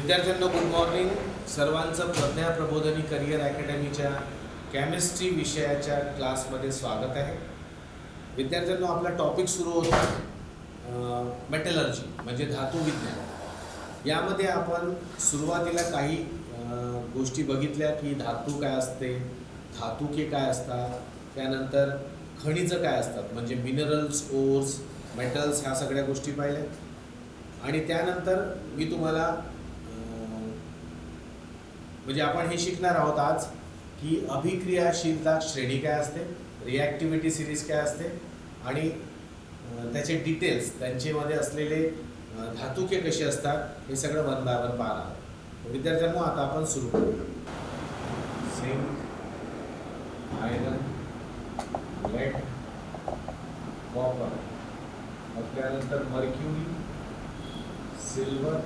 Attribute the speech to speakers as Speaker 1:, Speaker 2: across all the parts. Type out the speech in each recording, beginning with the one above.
Speaker 1: विद्यार्थ्यांना good morning. सर्वांचं प्रज्ञा प्रबोधिनी career अकॅडमीच्या chemistry विषयाच्या क्लासमध्ये स्वागत आहे. विद्यार्थ्यांना आपला टॉपिक सुरू होता मेटलर्जी म्हणजे धातू विज्ञान. यामध्ये आपण सुरुवातीला काही गोष्टी बघितल्या की धातू काय असते, धातुके काय असतात, त्यानंतर खनिजं काय असतात म्हणजे मिनरल्स, ओर्स, मेटल्स, ह्या सगळ्या गोष्टी पाहिल्या. आणि त्यानंतर मी तुम्हाला म्हणजे आपण हे शिकणार आहोत आज की अभिक्रियाशीलता श्रेणी काय असते, रिॲक्टिव्हिटी सिरीज काय असते आणि त्याचे डिटेल्स, त्यांच्यामध्ये असलेले धातुके कसे असतात, हे सगळं वन बाय वन पाहणार आहोत. विद्यार्थ्यांनो आता आपण सुरू करू. झिंक, आयरन, लेड, कॉपर, मग त्यानंतर मर्क्युरी, सिल्वर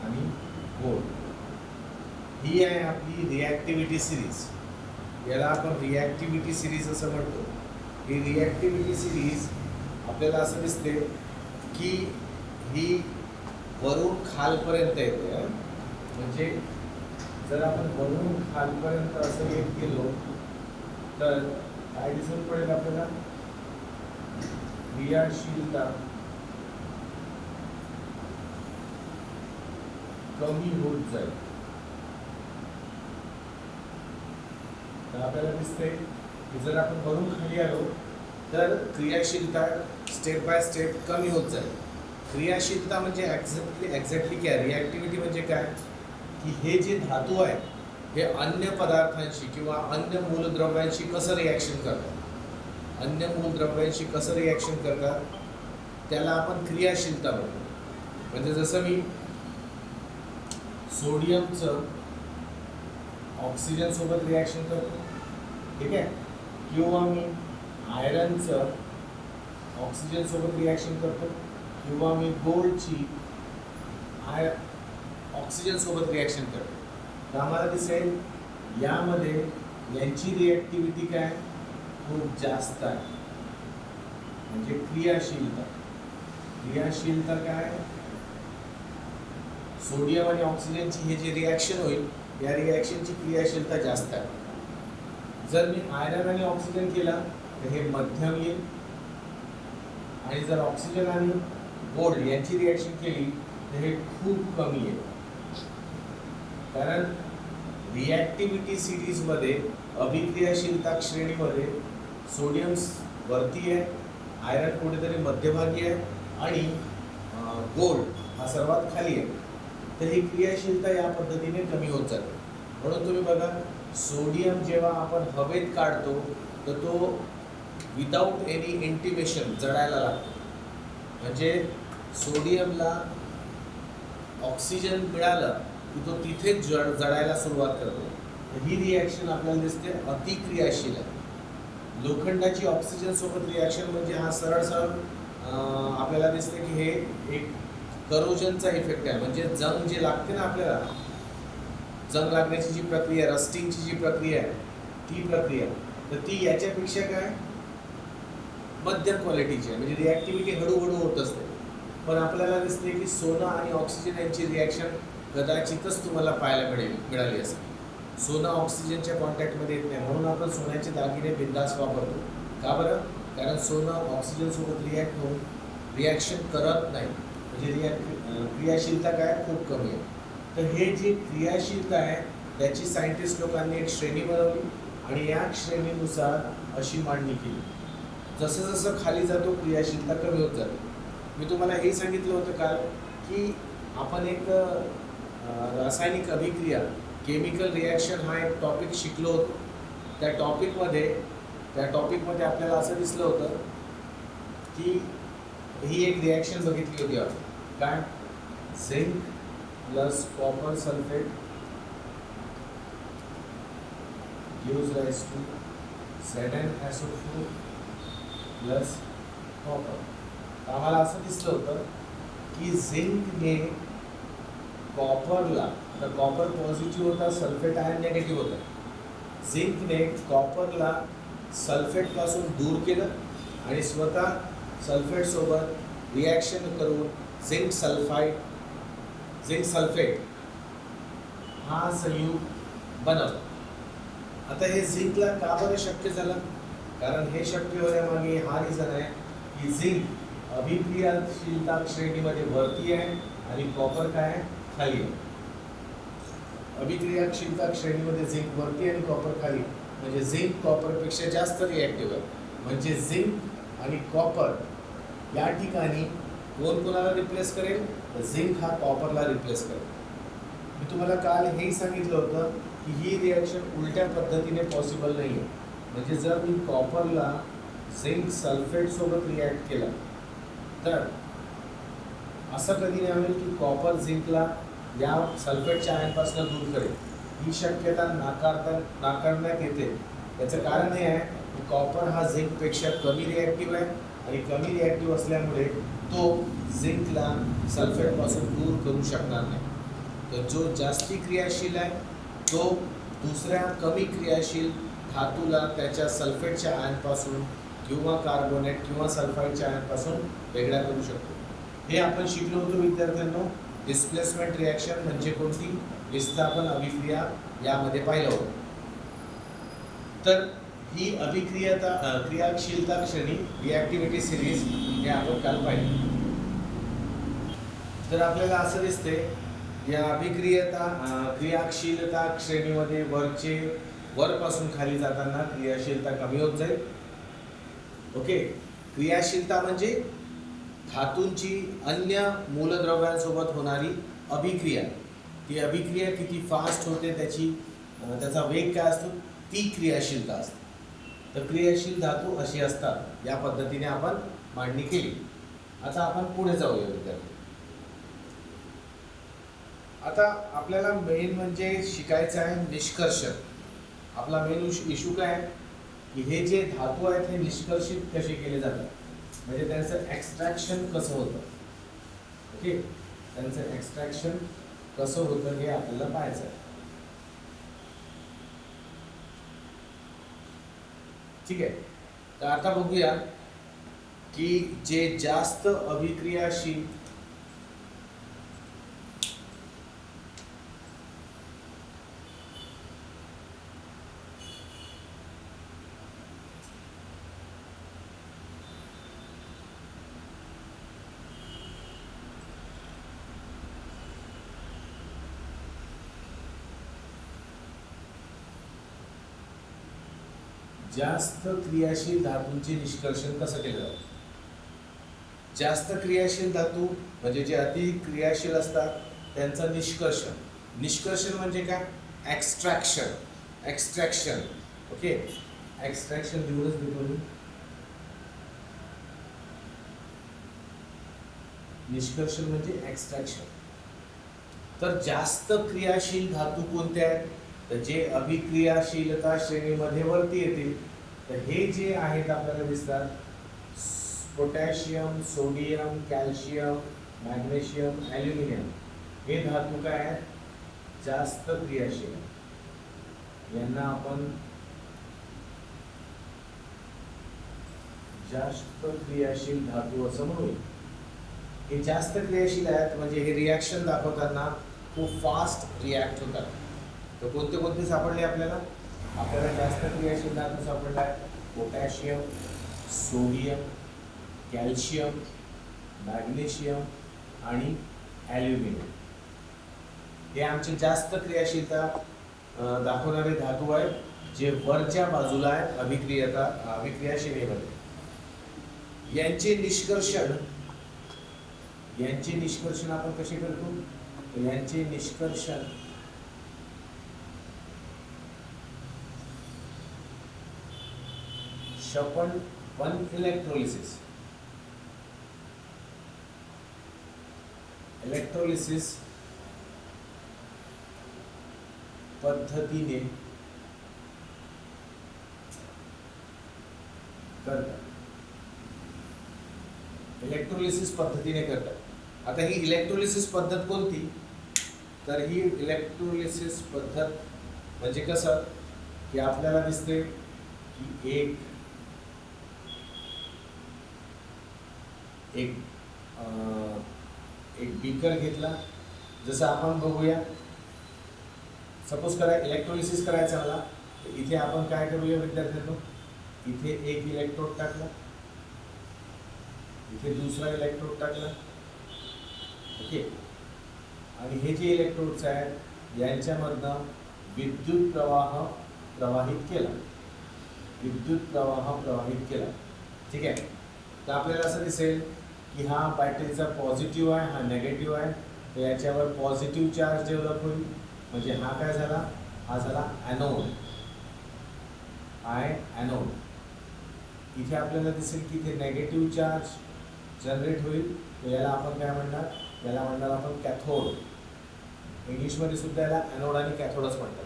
Speaker 1: आणि गोल्ड. ही आहे आपली रिॲक्टिव्हिटी सिरीज. याला आपण रिॲक्टिव्हिटी सिरीज असं म्हणतो. ही रिॲक्टिव्हिटी सिरीज आपल्याला असं दिसते की ही वरून खालपर्यंत येते. म्हणजे जर आपण वरून खालपर्यंत असं येत गेलो तर काय दिसून पडेल आपल्याला, क्रियाशीलता कमी होत जाईल. तर आपल्याला दिसते की जर आपण वरून खाली आलो तर क्रियाशीलता स्टेप बाय स्टेप कमी होत जाईल. क्रियाशीलता म्हणजे एक्झॅक्टली काय, रिॲक्टिव्हिटी म्हणजे काय की हे जे धातू आहे हे अन्य पदार्थांशी किंवा अन्य मूलद्रव्यांशी कसं रिॲक्शन करतात, अन्य मूलद्रव्यांशी कसं रिॲक्शन करतात त्याला आपण क्रियाशीलता म्हणतो. म्हणजे जसं मी सोडियमचं ऑक्सिजन सोबत रिॲक्शन करतो, ठीक आहे, किंवा मी आयरनचं ऑक्सिजन सोबत रिॲक्शन करतो, किंवा मी गोल्डची ऑक्सिजन सोबत रिॲक्शन करतो. तर आम्हाला दिसेल यामध्ये यांची रिॲक्टिव्हिटी काय खूप जास्त आहे. म्हणजे क्रियाशीलता, क्रियाशीलता काय, सोडियम आणि ऑक्सिजनची हे जे रिॲक्शन होईल या रिॲक्शनची क्रियाशीलता जास्त आहे. जर मी आयरन आणि ऑक्सिजन केला तर हे मध्यम येईल, आणि जर ऑक्सिजन आणि गोल्ड यांची रिॲक्शन केली तर हे खूप कमी येईल. कारण रिॲक्टिव्हिटी सिरीजमध्ये अभिक्रियाशीलता श्रेणीमध्ये सोडियम वरती आहे, आयरन कुठेतरी मध्यभागी आहे आणि गोल्ड हा सर्वात खाली आहे. तर ही क्रियाशीलता या पद्धतीने कमी होत जाते. म्हणून तुम्ही बघा, सोडियम जेव्हा आपण हवेत काढतो तर तो विदाऊट एनी इंटिमेशन जळायला लागतो. म्हणजे सोडियमला ऑक्सिजन मिळालं की तो तिथेच जळायला सुरुवात करतो. ही रिॲक्शन आपल्याला दिसते अतिक्रियाशील आहे. लोखंडाची ऑक्सिजन सोबत रिॲक्शन म्हणजे हा सरळ आपल्याला दिसते की हे एक करोजनचा इफेक्ट आहे. म्हणजे जंग जे लागते ना आपल्याला, जंग लागण्याची जी प्रक्रिया, रस्टिंगची जी प्रक्रिया आहे ती प्रक्रिया, तर ती याच्यापेक्षा काय मध्यम क्वालिटीची आहे. म्हणजे रिॲक्टिव्हिटी हळूहळू होत असते. पण आपल्याला दिसते की सोनं आणि ऑक्सिजन यांची रिॲक्शन कदाचितच तुम्हाला पाहायला मिळाली असेल. सोनं ऑक्सिजनच्या कॉन्टॅक्टमध्ये येत नाही, म्हणून आपण सोन्याचे दागिने बिंदास वापरतो. का बरं? कारण सोनं ऑक्सिजनसोबत रिॲक्ट होऊन रिॲक्शन करत नाही. म्हणजे क्रियाशीलता काय खूप कमी आहे. तर हे जी क्रियाशीलता आहे त्याची सायंटिस्ट लोकांनी एक श्रेणी बनवली आणि या श्रेणीनुसार अशी मांडणी केली. जसं जसं खाली जातो क्रियाशीलता कमी होत जाते. मी तुम्हाला हे सांगितलं होतं काल की आपण एक रासायनिक अभिक्रिया, केमिकल रिॲक्शन हा एक टॉपिक शिकलो होतो. त्या टॉपिकमध्ये आपल्याला असं दिसलं होतं की ही एक रिॲक्शन बघितली होती आपण. काय, zinc plus copper sulphate gives rise to ZnSO4 plus copper. आम्हाला असं दिसलं होतं की झिंकने कॉपरला, आता कॉपर पॉझिटिव्ह होता, सल्फेट आयन निगेटिव्ह होता. झिंकने कॉपरला सल्फेटपासून दूर केलं आणि स्वतः सल्फेटसोबत रिॲक्शन करून झिंक सल्फेट हा संयुग बनवतो। आता हे झिंकला का बरं शक्य झालं? कारण हे शक्य होण्यामागे हा रिझन आहे की झिंक अभिक्रियाशीलता श्रेणीमध्ये वरती आहे आणि कॉपर काय आहे? खाली आहे। अभिक्रियाशीलता श्रेणीमध्ये झिंक वरती आणि कॉपर खाली, म्हणजे झिंक कॉपरपेक्षा जास्त रिॲक्टिव्ह आहे। म्हणजे झिंक आणि कॉपर या ठिकाणी कोण कोणाला रिप्लेस करेल? तर झिंक हा कॉपरला रिप्लेस करेल। मी तुम्हाला काल हेही सांगितलं होतं की ही रिॲक्शन उलट्या पद्धतीने पॉसिबल नाही आहे। म्हणजे जर मी कॉपरला झिंक सल्फेट सोबत रिॲक्ट केला तर असं कधी नाही होईल की कॉपर झिंकला या सल्फेटच्या आयनपासून दूर करेल, ही शक्यता नाकारण्यात येते। याचं कारण हे आहे की कॉपर हा झिंकपेक्षा कमी रिॲक्टिव्ह आहे आणि कमी रिॲक्टिव्ह असल्यामुळे तो झिंकला सल्फेटपासून दूर करू शकणार नाही। तर जो जास्ती क्रियाशील आहे तो दुसऱ्या कमी क्रियाशील धातूला त्याच्या सल्फेटच्या आयनपासून किंवा कार्बोनेट किंवा सल्फाईडच्या आयनपासून वेगळा करू शकतो। हे आपण शिकलो होतो विद्यार्थ्यांनो। डिस्प्लेसमेंट रिॲक्शन म्हणजे कोणती? विस्थापन अभिक्रिया यामध्ये पाहिलं होतं। तर ही क्रियाशीलता श्रेणी रिॲक्टिव्हिटी सिरीज हे आपण काल पाहिलं। तर आपल्याला असं दिसते या क्रियाशीलता श्रेणीमध्ये वरपासून खाली जाताना क्रियाशीलता कमी होत जाईल। ओके, क्रियाशीलता म्हणजे धातूंची अन्य मूलद्रव्यांसोबत होणारी अभिक्रिया। ती अभिक्रिया किती फास्ट होते, त्याचा वेग काय असतो, ती क्रियाशीलता असते। तर क्रियाशील धातू अशी असतात, या पद्धतीने आपण मांडणी केली। आता आपण पुढे जाऊया विद्यार्थी। आता आपल्याला मेन म्हणजे शिकायचं आहे निष्कर्षण। आपला मेन इश्यू काय आहे की हे जे धातू आहेत हे निष्कर्षित कसे केले जातात, म्हणजे त्यांचं एक्स्ट्रॅक्शन कसं होतं। ओके, त्यांचं एक्स्ट्रॅक्शन कसं होतं हे आपल्याला पाहायचं आहे। ठीक आहे, तर आता बघूया की जे जास्त अभिक्रियाशील धातूंचे निष्कर्षण कसं केलं जातं? जास्त क्रियाशील धातू म्हणजे जे अति क्रियाशील असतात त्यांचं निष्कर्षण म्हणजे काय? एक्स्ट्रॅक्शन। ओके, एक्स्ट्रॅक्शन लिहूनच देतो मी। निष्कर्षण म्हणजे एक्स्ट्रॅक्शन। तर जास्त क्रियाशील धातू कोणते आहेत? तर जे अभिक्रियाशीलता श्रेणीमध्ये वरती येतील, तर हे जे आहेत आपल्याला दिसतात potassium, sodium, calcium, magnesium, aluminium, हे धातू काय आहेत? जास्त क्रियाशील। यांना आपण जास्त क्रियाशील धातू असं म्हणूया। हे जास्त क्रियाशील आहेत म्हणजे हे रिॲक्शन दाखवताना खूप फास्ट रिॲक्ट होतात। तर कोणते कोणते सापडले आपल्याला? जास्त क्रियाशील धातू सापडला आहे पोटॅशियम, सोडियम, कॅल्शियम, मॅग्नेशियम आणि ॲल्युमिनियम। हे आमचे जास्त क्रियाशीलता दाखवणारे धातू आहेत जे वरच्या बाजूला आहेत अभिक्रिया श्रेणीमध्ये। यांचे निष्कर्षण आपण कसे करतो? यांचे निष्कर्षण वन इलेक्ट्रोलिसिस पद्धतीने करतात। आता ही इलेक्ट्रोलिसिस पद्धत कोणती? तर ही इलेक्ट्रोलिसिस पद्धत म्हणजे कसं की आपल्याला दिसते की एक बीकर घेतला, जसं आपण बघूया सपोज करा इलेक्ट्रोलिसिस करायचं मला, तर इथे आपण काय करूया विद्यार्थ्यांनो, इथे एक इलेक्ट्रोड टाकला, इथे दुसरा इलेक्ट्रोड टाकला, ओके, आणि हे जे इलेक्ट्रोड्स आहेत यांच्यामधनं विद्युत प्रवाह प्रवाहित केला, विद्युत प्रवाह प्रवाहित केला, ठीक आहे. तर आपल्याला असं दिसेल की हा बॅटरीचा पॉझिटिव्ह आहे, हा नेगेटिव्ह आहे, तर याच्यावर पॉझिटिव्ह चार्ज डेव्हलप होईल, म्हणजे हा काय झाला, हा झाला ॲनोड, ॲनोड. इथे आपल्याला दिसेल की इथे नेगेटिव्ह चार्ज जनरेट होईल, तर याला आपण काय म्हणणार, याला म्हणणार आपण कॅथोड. इंग्लिशमध्ये सुद्धा याला ॲनोड आणि कॅथोडच म्हणतात.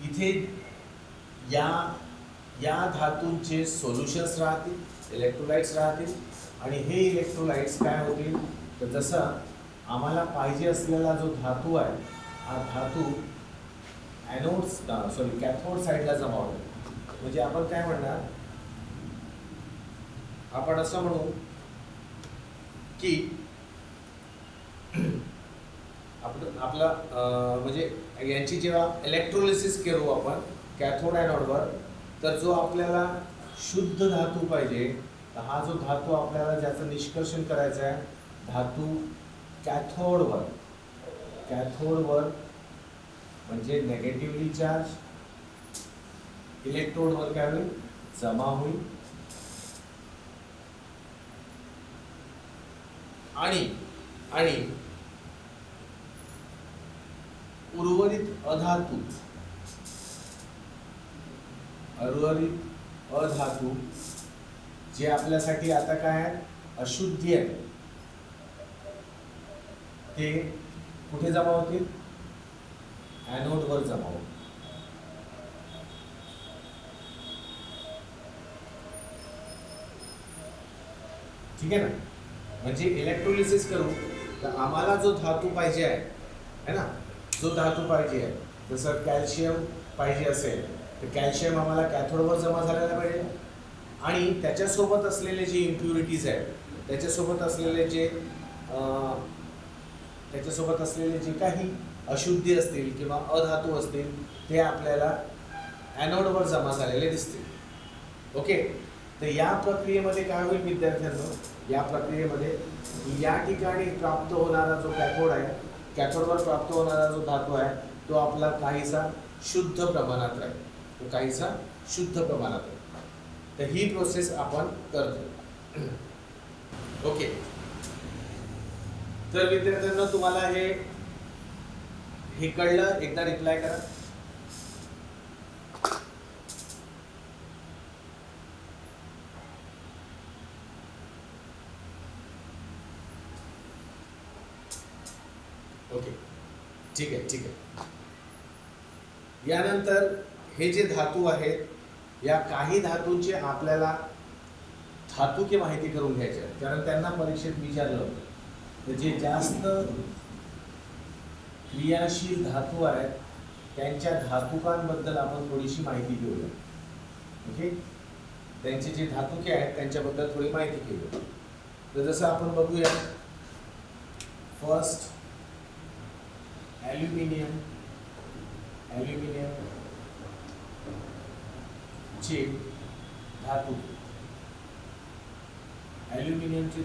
Speaker 1: इथे या धातूंचे सोल्युशन्स राहतील, इलेक्ट्रोलाइट्स राहतील, आणि हे इलेक्ट्रोलाइट्स काय होतील, तर जसं आम्हाला पाहिजे असलेला जो धातू आहे, हा धातू कॅथोड साईडला जमा होईल. म्हणजे आपण काय म्हणणार, आपण असं म्हणू की आपला म्हणजे यांची जेव्हा इलेक्ट्रोलिसिस करू आपण कॅथोड ॲनोडवर, तर जो आपल्याला शुद्ध धातू पाहिजे, तर हा जो धातू आपल्याला ज्याचं निष्कर्षण करायचं आहे, धातू कॅथोडवर म्हणजे नेगेटिव्हली चार्ज, इलेक्ट्रोडवर काय होईल, जमा होईल, आणि उर्वरित अधातू जे आपल्यासाठी आता काय आहे, अशुद्धी आहे, ते कुठे जमा होतील, ॲनोडवर जमा होतील. ठीक आहे ना. म्हणजे इलेक्ट्रोलिसिस करू तर आम्हाला जो धातू पाहिजे आहे ना, जो धातू पाहिजे आहे, जसं कॅल्शियम पाहिजे असेल तर कॅल्शियम आम्हाला कॅथोडवर जमा झालेला पाहिजे, आणि त्याच्यासोबत असलेले जे इम्प्युरिटीज आहेत, त्याच्यासोबत असलेले जे काही अशुद्धी असतील किंवा अधातू असतील, ते आपल्याला ॲनोडवर जमा झालेले दिसतील. ओके. तर या प्रक्रियेमध्ये काय होईल विद्यार्थ्यांनो, या प्रक्रियेमध्ये या ठिकाणी प्राप्त होणारा जो कॅथोड आहे, कॅथोडवर प्राप्त होणारा जो धातू आहे, तो आपला काहीसा शुद्ध प्रमाणात राहील, तो काहीसा शुद्ध प्रमाणात राहील. तर ही प्रोसेस आपण करतो. ओके. तर विद्यार्थ्यांना तुम्हाला हे कळलं, एकदा रिप्लाय करा. ओके, ठीक आहे. यानंतर हे जे धातू आहेत, या काही धातूंची आपल्याला धातुके माहिती करून घ्यायची आहे, कारण त्यांना परीक्षेत विचारलं होतं. तर जे जास्त क्रियाशील धातू आहेत, त्यांच्या धातुकांबद्दल आपण थोडीशी माहिती घेऊया. ओके. त्यांचे जे धातुके आहेत त्यांच्याबद्दल थोडी माहिती घेऊया. तर जसं आपण बघूया, फर्स्ट ॲल्युमिनियम चे धातू, ॲल्युमिनियमची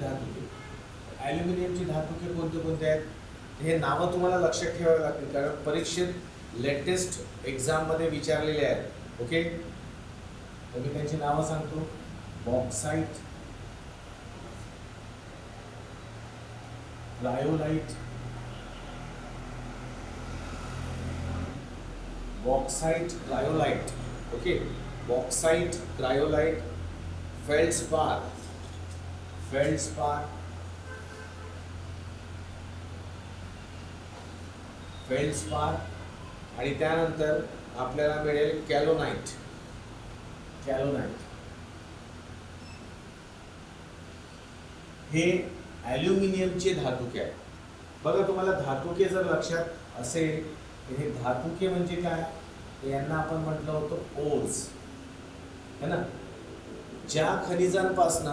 Speaker 1: धातुके कोणते आहेत, हे नावं तुम्हाला लक्षात ठेवावे लागतील, कारण परीक्षेत लेटेस्ट एक्झाममध्ये विचारलेले आहेत. ओके. तर मी त्यांची नावं सांगतो. Bauxite, cryolite, okay, bauxite, cryolite, feldspar, आणि त्यानंतर आपल्याला मिळेल कॅलोनाइट. हे ॲल्युमिनियमचे धातुके आहेत. बघा, तुम्हाला धातुके जर लक्षात असेल, हे धातुके म्हणजे काय, यांना आपण म्हटलं होतं ओर्स, है ना. ज्या खनिजांपासून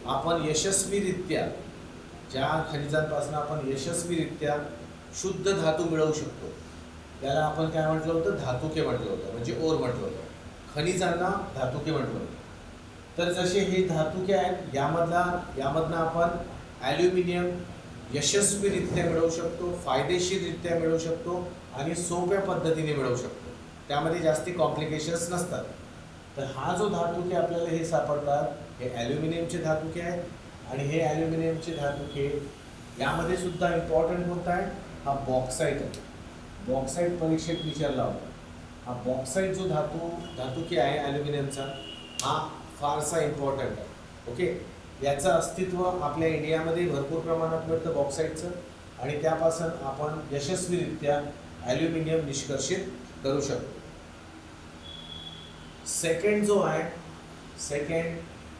Speaker 1: आपण यशस्वीरित्या शुद्ध धातू मिळवू शकतो. त्याला आपण काय म्हटलं होतं, धातुके म्हटलं होतं, म्हणजे ओर म्हटलं होतं. खनिजांना धातुके म्हटलं होतं. तर जसे हे धातुके आहेत, यामधनं आपण ॲल्युमिनियम यशस्वीरित्या मिळवू शकतो, फायदेशीररित्या मिळवू शकतो आणि सोप्या पद्धतीने मिळवू शकतो. त्यामध्ये जास्ती कॉम्प्लिकेशन्स नसतात. तर हा जो धातुके आपल्याला हे सापडतात, हे ॲल्युमिनियमचे धातुके आहेत. आणि हे ॲल्युमिनियमचे धातुके यामध्ये सुद्धा इम्पॉर्टंट कोणता आहे, हा बॉक्साईट आहे. बॉक्साईट परीक्षेत विचारला होता. हा बॉक्साईट जो धातुके आहे ॲल्युमिनियमचा, हा फारसा इम्पॉर्टंट आहे. ओके, याचं अस्तित्व आपल्या इंडियामध्ये भरपूर प्रमाणात मिळतं बॉक्साईटचं, आणि त्यापासून आपण यशस्वीरित्या ॲल्युमिनियम निष्कर्षित करू शकतो. सेकंड जो आहे,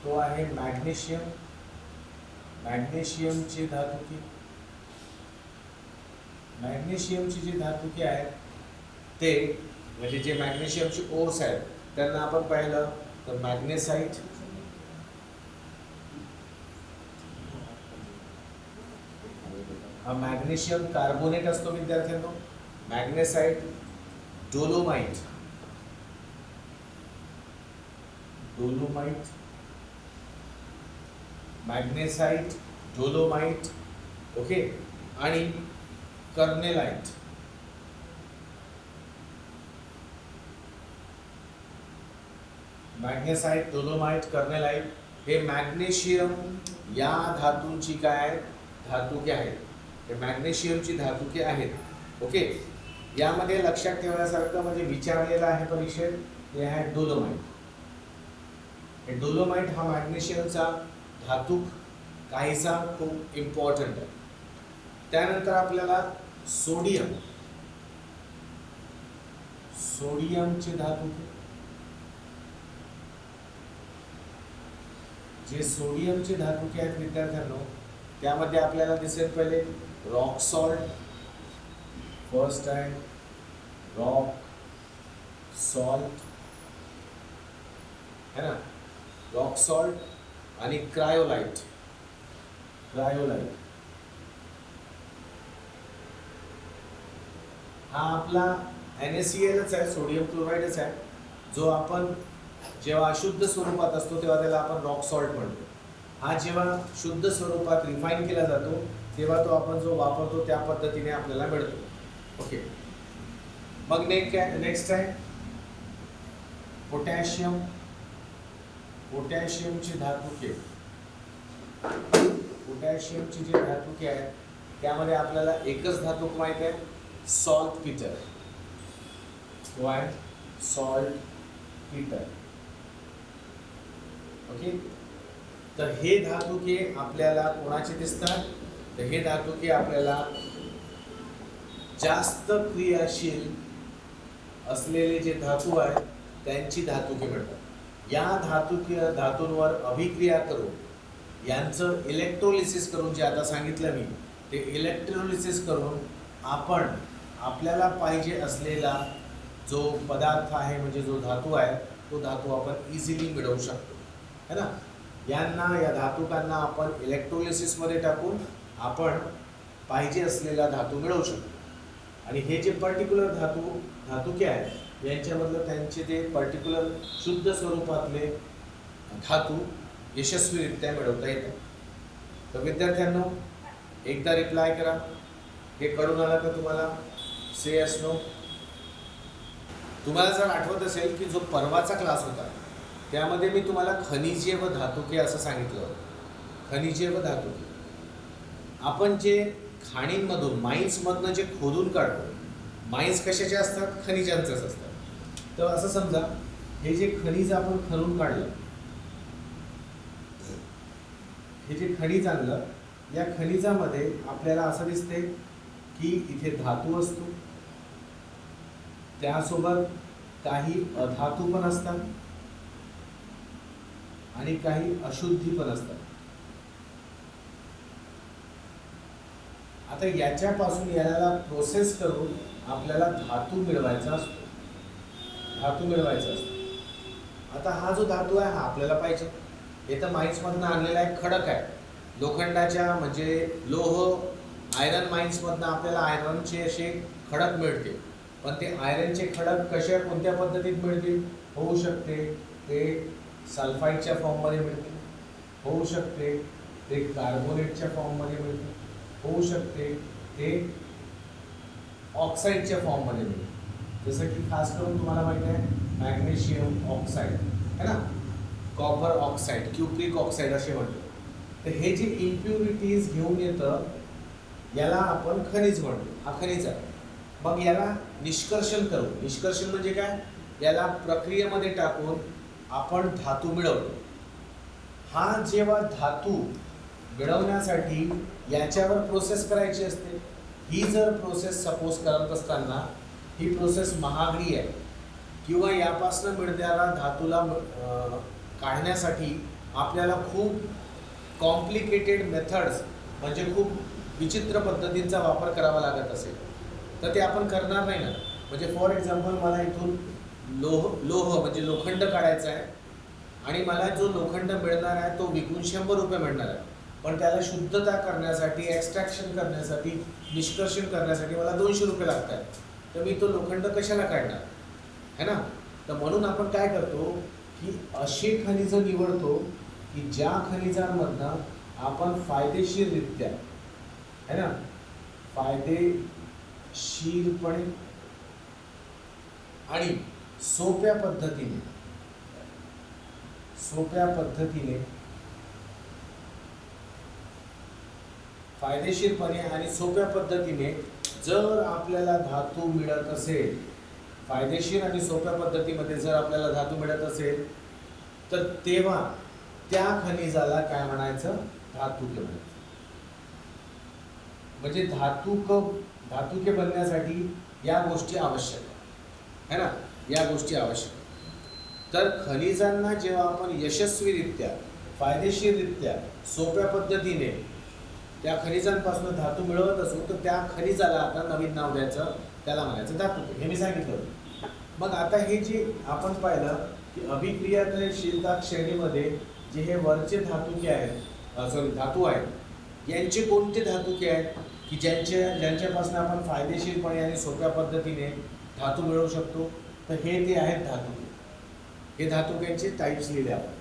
Speaker 1: तो आहे मॅग्नेशियम. मॅग्नेशियमची धातुके, मॅग्नेशियमची जी धातुके आहेत ते म्हणजे जे मॅग्नेशियमचे ओर्स आहेत त्यांना आपण पाहिलं तर मॅग्नेसाइट, हा मॅग्नेशियम कार्बोनेट असतो विद्यार्थ्यांनो, magnesite, dolomite, magnesite, dolomite, okay, आणि कर्नेलाइट. मॅग्नेसाइट, डोलोमाइट, कर्नेलाइट हे मॅग्नेशियम या धातूंची काय धातुके आहेत. हे मॅग्नेशियमची धातुके आहेत. ओके, यामध्ये लक्षात ठेवण्यासारखं म्हणजे विचारलेलं आहे परीक्षेत, हे आहे डोलोमाइट. हे डोलोमाइट हा मॅग्नेशियमचा धातूक काहीसा खूप इम्पॉर्टंट आहे. त्यानंतर आपल्याला सोडियमचे धातुके, जे सोडियमचे धातुके आहेत विद्यार्थ्यांनो, त्यामध्ये आपल्याला दिसेल पहिले रॉक सॉल्ट. फर्स्ट आहे रॉक सॉल्ट, है ना, रॉक सॉल्ट आणि क्रायोलाइट. हा आपला NaClच आहे, सोडियम क्लोराईडच आहे, जो आपण जेव्हा अशुद्ध स्वरूपात असतो तेव्हा त्याला आपण रॉक सॉल्ट म्हणतो. हा जेव्हा शुद्ध स्वरूपात रिफाईन केला जातो तेव्हा तो आपण जो वापरतो त्या पद्धतीने आपल्याला मिळतो. ओके, मग नेक्स्ट आहे पोटॅशियम. पोटॅशियमची धातुके, पोटॅशियमची जी धातुके आहेत त्यामध्ये आपल्याला एकच धातूक माहिती आहे, सॉल्ट पीटर. तो आहे सॉल्ट पीटर. ओके, तर हे धातुके आपल्याला कोणाचे दिसतात, तर हे धातुके आपल्याला जास्त क्रियाशील असलेले जे धातू आहेत त्यांची धातुके म्हणतात. या धातूंवर अभिक्रिया करून यांचं इलेक्ट्रोलिसिस करून, जे आता सांगितलं मी, ते इलेक्ट्रोलिसिस करून आपण आपल्याला पाहिजे असलेला जो पदार्थ आहे म्हणजे जो धातू आहे तो धातू आपण इझिली मिळवू शकतो, है ना. या धातुकांना आपण इलेक्ट्रोलिसिसमध्ये टाकून आपण पाहिजे असलेला धातू मिळवू शकतो. आणि हे जे पर्टिक्युलर धातुके आहेत यांच्यामधलं त्यांचे ते पर्टिक्युलर शुद्ध स्वरूपातले धातू यशस्वीरित्या मिळवता येतात. तर विद्यार्थ्यांनो एकदा रिप्लाय करा. हे कळून आलं का तुम्हाला? से यस नो. तुम्हाला जर आठवत असेल की जो परवाचा क्लास होता त्यामध्ये मी तुम्हाला खनिजे व धातुके असं सांगितलं होतं. खनिजे व धातुके आपण जे खाणींमधून माइन्समधनं जे खोदून काढतो, माइन्स कशाचे असतात? खनिजांचेच असतात. तर असं समजा हे जे खनिज आपण खणून काढलं, हे जे खनिज आणलं, या खनिजामध्ये आपल्याला असं दिसते की इथे धातू असतो, त्यासोबत काही अधातू पण असतात आणि काही अशुद्धी पण असतात. आता याच्यापासून याला प्रोसेस करून आपल्याला धातू मिळवायचा असतो. आता हा जो धातू आहे हा आपल्याला पाहिजे. हे तर माइन्समधनं आणलेला एक खडक आहे, लोखंडाच्या म्हणजे लोह आयरन माइन्समधनं आपल्याला आयरनचे असे खडक मिळते, पण ते आयरनचे खडक कशा कोणत्या पद्धतीत मिळतील? होऊ शकते ते सल्फाईडच्या फॉर्ममध्ये मिळतील, होऊ शकते ते कार्बोनेटच्या फॉर्ममध्ये मिळतील, होऊ शकते ते ऑक्साईडच्या फॉर्ममध्ये मिळतील. जसं की खास करून तुम्हाला माहिती आहे मॅग्नेशियम ऑक्साईड है ना, कॉपर ऑक्साईड, क्युप्रिक ऑक्साईड असे म्हणतो. तर हे जे इम्प्युरिटीज घेऊन येतं याला आपण खनिज म्हणतो. हा खनिज आहे. मग याला निष्कर्षण करू. निष्कर्षण म्हणजे काय? याला प्रक्रियेमध्ये टाकून आपण धातू मिळवतो. हा जेव्हा धातू मिळवण्यासाठी याच्यावर प्रोसेस करायची असते. ही जर प्रोसेस सपोज करत असताना ही प्रोसेस महागडी आहे किंवा यापासून मिळणाऱ्या धातूला काढण्यासाठी आपल्याला खूप कॉम्प्लिकेटेड मेथड्स म्हणजे खूप विचित्र पद्धतींचा वापर करावा लागत असेल तर ते आपण करणार नाही ना. म्हणजे फॉर एक्झाम्पल मला इथून लोह म्हणजे लोखंड काढायचं आहे आणि मला जो लोखंड मिळणार आहे तो विकून 100 रुपये मिळणार आहे, पण त्याला शुद्धता करण्यासाठी, एक्स्ट्रॅक्शन करण्यासाठी, निष्कर्षण करण्यासाठी मला 200 रुपये लागत आहेत. तर मी तो लोखंड कशाला काढणार है ना. तर म्हणून आपण काय करतो की अशी खनिजं निवडतो की ज्या खनिजांमधनं आपण फायदेशीररित्या है ना, फायदेशीरपणे आणि सोप्या पद्धतीने फायदेशीरपणे आणि सोप्या पद्धतीने जर आपल्याला धातू मिळत असेल, फायदेशीर आणि सोप्या पद्धतीमध्ये जर आपल्याला धातू मिळत असेल तर तेव्हा त्या खनिजाला काय म्हणायचं? धातुके म्हणायचं. म्हणजे धातुके बनण्यासाठी या गोष्टी आवश्यक आहे ना, या गोष्टी आवश्यक. तर खनिजांना जेव्हा आपण यशस्वीरित्या, फायदेशीररित्या, सोप्या पद्धतीने त्या खनिजांपासून धातू मिळवत असू तर त्या खनिजाला आता नवीन नाव द्यायचं, त्याला म्हणायचं धातुके. हे मी सांगितलं. मग आता हे जे आपण पाहिलं की अभिक्रियाशीलता श्रेणीमध्ये जे हे वरचे धातुके आहेत, धातू आहेत, यांचे कोणते धातुके आहेत की ज्यांच्यापासून आपण फायदेशीरपणे आणि सोप्या पद्धतीने धातू मिळवू शकतो? तर हे ते आहेत धातुके. हे धातुक्यांचे टाईप्स लिहिले आपण.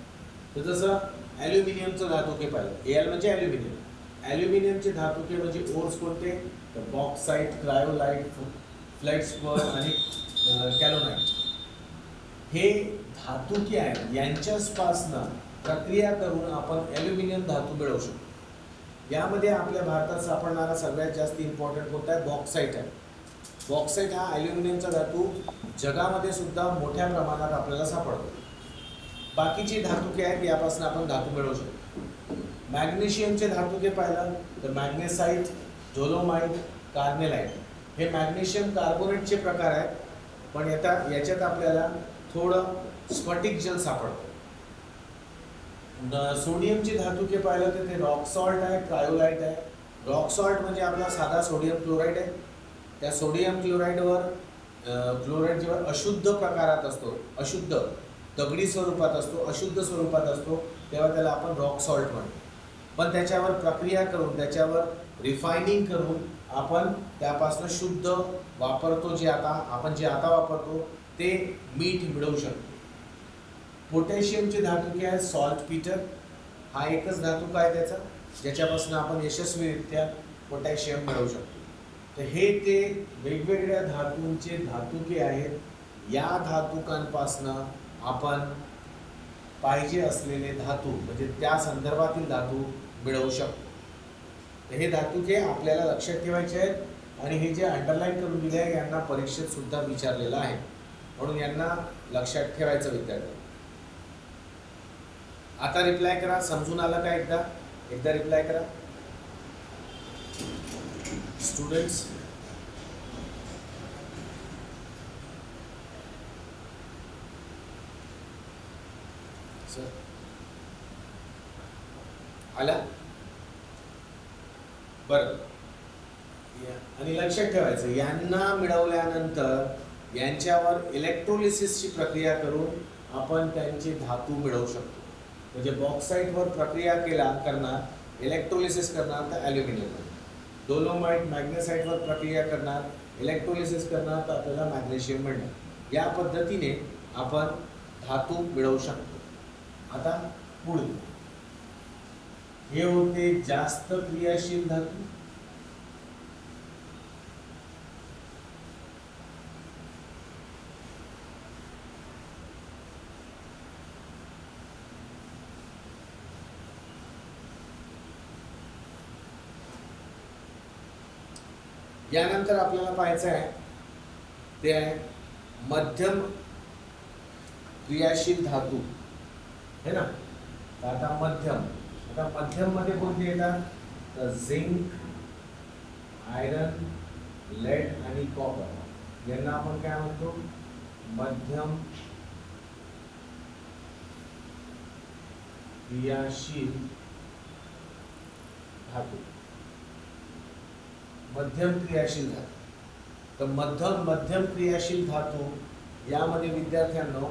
Speaker 1: तर जसं ॲल्युमिनियमचं धातुके पाहिलं, एल म्हणजे ॲल्युमिनियम. ॲल्युमिनियमचे धातुके म्हणजे ओर्स कोणते? तर बॉक्साईट, क्रायोलाइट, फ्लेक्सपर आणि कॅलोनाइट. हे धातुके आहेत. यांच्यापासनं प्रक्रिया करून आपण ॲल्युमिनियम धातू मिळवू शकतो. यामध्ये आपल्या भारतात सापडणारा सगळ्यात जास्त इम्पॉर्टंट कोणता आहे? बॉक्साईट आहे. बॉक्साईट हा ॲल्युमिनियमचा धातू जगामध्ये सुद्धा मोठ्या प्रमाणात आपल्याला सापडतो. बाकीचे धातुके आहेत यापासून आपण धातू मिळवू शकतो. मॅग्नेशियमचे धातुके पाहिलं तर मॅग्नेसाईट, डोलोमाइट, कार्नेलाइट हे मॅग्नेशियम कार्बोनेटचे प्रकार आहेत. पण याच्यात आपल्याला थोडं स्फटिक जल सापडतं. सोडियमचे धातुके पाहिलं तर ते रॉक सॉल्ट आहे, क्रायोलाइट आहे. रॉक सॉल्ट म्हणजे आपला साधा सोडियम क्लोराईड आहे. त्या सोडियम क्लोराईडवर क्लोराईड जेव्हा अशुद्ध प्रकारात असतो, अशुद्ध दगडी स्वरूपात असतो, अशुद्ध स्वरूपात असतो, तेव्हा त्याला आपण रॉक सॉल्ट म्हणतो. पण त्याच्यावर प्रक्रिया करून, त्याच्यावर रिफायनिंग करून आपण त्यापासून शुद्ध वापरतो. जे आता वापरतो ते मीठ मिळवू शकतो. पोटॅशियमचे धातुके आहेत सॉल्टपीटर. हा एकच धातुका आहे त्याचा ज्याच्यापासून आपण यशस्वीरित्या पोटॅशियम मिळवू शकतो. तर हे ते वेगवेगळ्या धातूंचे धातुके आहेत. या धातुकांपासनं आपण पाहिजे असलेले धातू म्हणजे त्या संदर्भातील धातू मिळवू शकतो. तर हे धातुके आपल्याला लक्षात ठेवायचे आहेत आणि हे जे अंडरलाईन करून दिले आहे यांना परीक्षेत सुद्धा विचारलेलं आहे, म्हणून यांना लक्षात ठेवायचं विद्यार्थी. आता रिप्लाय करा. समजून आलं का? एकदा रिप्लाय करा स्टुडंट्स. सर आला बरं. आणि लक्षात ठेवायचं यांना मिळवल्यानंतर यांच्यावर इलेक्ट्रोलिसिसची प्रक्रिया करून आपण त्यांचे धातू मिळवू शकतो. म्हणजे बॉक्साईटवर प्रक्रिया करणार, इलेक्ट्रोलिसिस करणार तर ॲल्युमिनियम. डोलोमाइट मॅग्नेसाईटवर प्रक्रिया करणार, इलेक्ट्रोलिसिस करणार, तर आपल्याला मॅग्नेशियम मिळणार. या पद्धतीने आपण धातू मिळवू शकतो. आता पुढे हे होते जास्त क्रियाशील धातू. यानंतर आपल्याला पाहायचं आहे ते आहे मध्यम क्रियाशील धातू, है ना. तर आता मध्यम मध्ये कोणते येतात, तर झिंक, आयरन, लेड आणि कॉपर यांना आपण काय म्हणतो, मध्यम क्रियाशील धातू. मध्यम क्रियाशील धातू. तर मध्यम क्रियाशील धातू यामध्ये विद्यार्थ्यांनो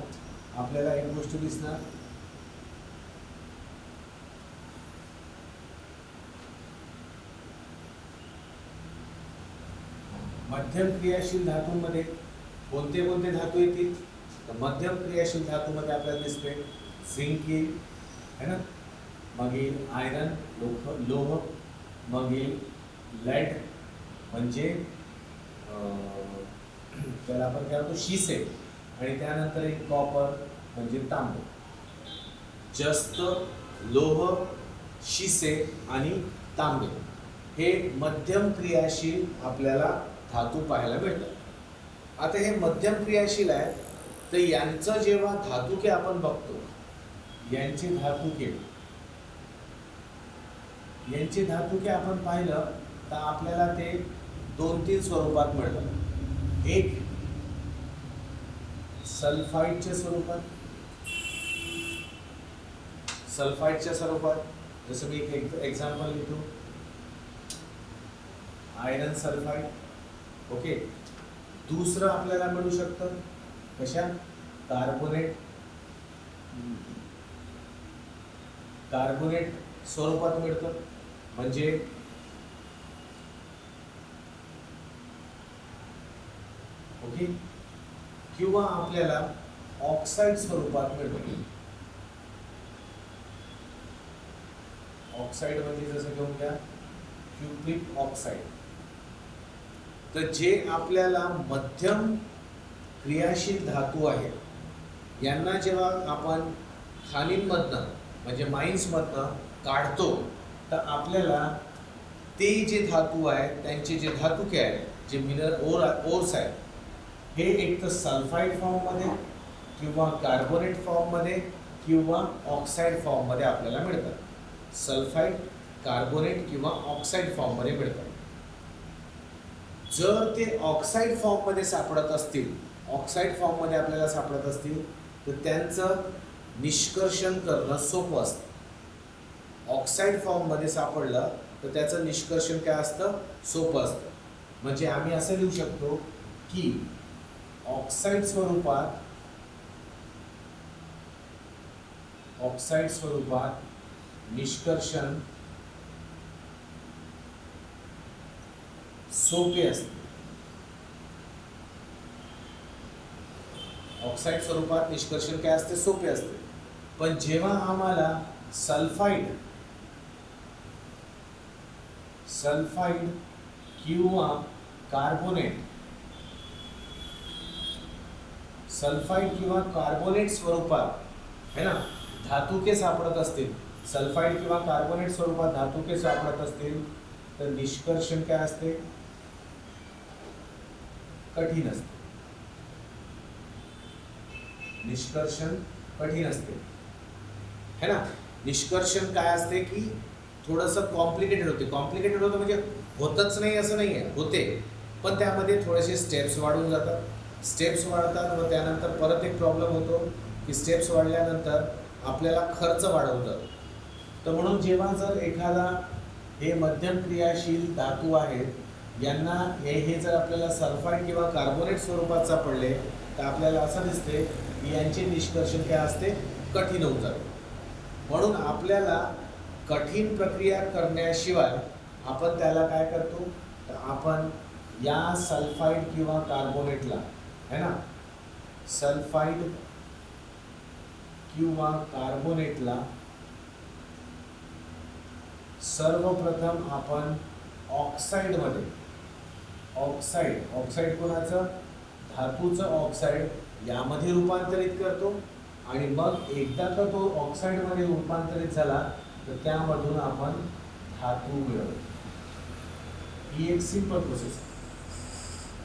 Speaker 1: आपल्याला एक गोष्ट दिसणार, मध्यम क्रियाशील धातूंमध्ये कोणते कोणते धातू येतील, तर मध्यम क्रियाशील धातूमध्ये आपल्याला दिसते झिंक येईल, है ना, मग येईल आयरन लोह, मग येईल लेड म्हणजे त्याला आपण काय म्हणतो शिसे, आणि त्यानंतर एक कॉपर म्हणजे तांबे. जस्त, लोह, शिसे आणि तांबे हे मध्यम क्रियाशील आपल्याला धातू पाहायला मिळतात. आता हे मध्यम क्रियाशील आहे, तर यांचं जेव्हा धातुके आपण बघतो, यांचे धातुके आपण पाहिलं तर आपल्याला ते 2-3 स्वरूपात मिळतात. एक सल्फाइडच्या स्वरूपात, जसं मी एक एक्झाम्पल घेतो, आयरन सल्फाइड. ओके. दुसरं आपल्याला मिळू शकतं कशा, कार्बोनेट स्वरूपात मिळतं, म्हणजे ओके, किंवा आपल्याला ऑक्साईड स्वरूपात मिळतं. ऑक्साईड म्हणजे जसं घेऊन घ्या क्युप्रिक ऑक्साईड. तर जे आपल्याला मध्यम क्रियाशील धातू आहेत यांना जेव्हा आपण खाणींमधनं म्हणजे माइन्समधनं काढतो, तर आपल्याला ते जे धातू आहेत त्यांचे जे धातुके आहेत, जे ओर्स आहेत, हे एक तर सल्फाईड फॉर्ममध्ये किंवा कार्बोनेट फॉर्ममध्ये किंवा ऑक्साईड फॉर्ममध्ये आपल्याला मिळतात. सल्फाईड, कार्बोनेट किंवा ऑक्साईड फॉर्ममध्ये मिळतात. जर ते ऑक्साईड फॉर्ममध्ये सापडत असतील, आपल्याला सापडत असतील, तर त्यांचं निष्कर्षण करणं सोपं असतं. ऑक्साईड फॉर्ममध्ये सापडलं तर त्याचं निष्कर्षण काय असतं, सोपं असतं. म्हणजे आम्ही असं लिहू शकतो की ऑक्साईड स्वरूपात निष्कर्षण सोपे असते. ऑक्साईड स्वरूपात निष्कर्षण काय असते, सोपे असते. पण जेव्हा आम्हाला सल्फाईड किंवा कार्बोनेट स्वरूपात, है ना, धातुके सापडत असतील, सल्फाईड किंवा कार्बोनेट स्वरूपात धातुके सापडत असतील, तर निष्कर्षण काय असते, कठीण असते. है ना. निष्कर्षण काय असते की थोडंसं कॉम्प्लिकेटेड होतं म्हणजे होतच नाही असं नाही आहे, होते, पण त्यामध्ये थोडेसे स्टेप्स वाढून जातात. स्टेप्स वाढतात व त्यानंतर परत एक प्रॉब्लेम होतो की स्टेप्स वाढल्यानंतर आपल्याला खर्च वाढवतात. तर म्हणून जेव्हा जर एखादा हे मध्यम क्रियाशील धातू आहेत यांना हे जर आपल्याला सल्फाईड किंवा कार्बोनेट स्वरूपात सापडले, तर आपल्याला असं दिसते की यांचे निष्कर्षण काय असते, कठीण होऊन जाते. म्हणून आपल्याला कठीण प्रक्रिया करण्याशिवाय आपण त्याला काय करतो, तर आपण या सल्फाईड किंवा कार्बोनेटला है ना, सल्फाईड किंवा कार्बोनेटला सर्वप्रथम आपण ऑक्साईडमध्ये, ऑक्साईड कोणाचं, धातूचं ऑक्साईड यामध्ये रूपांतरित करतो आणि मग एकदा का तो ऑक्साईडमध्ये रूपांतरित झाला तर त्यामधून आपण धातू मिळवतो. ही एक सिंपल प्रोसेस आहे.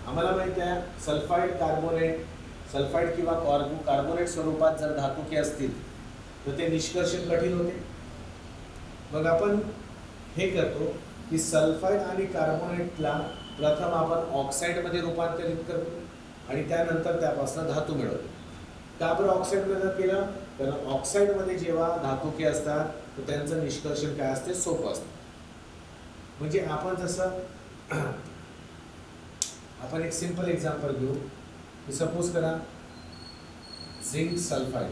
Speaker 1: आम्हाला माहिती आहे सल्फाईड किंवा कार्बोनेट स्वरूपात जर धातुके असतील तर ते निष्कर्षण कठीण होते. मग आपण हे करतो की सल्फाईड आणि कार्बोनेटला प्रथम आपण ऑक्साईडमध्ये रूपांतरित करतो आणि त्यानंतर त्यापासून धातू मिळवतो. का बरं ऑक्साईडमध्ये केलं, कारण ऑक्साईडमध्ये जेव्हा धातुके असतात तर त्यांचं निष्कर्षण काय असते, सोपं असतं. म्हणजे आपण जसं आपण एक सिंपल एक्झाम्पल घेऊ की सपोज करा झिंक सल्फाईड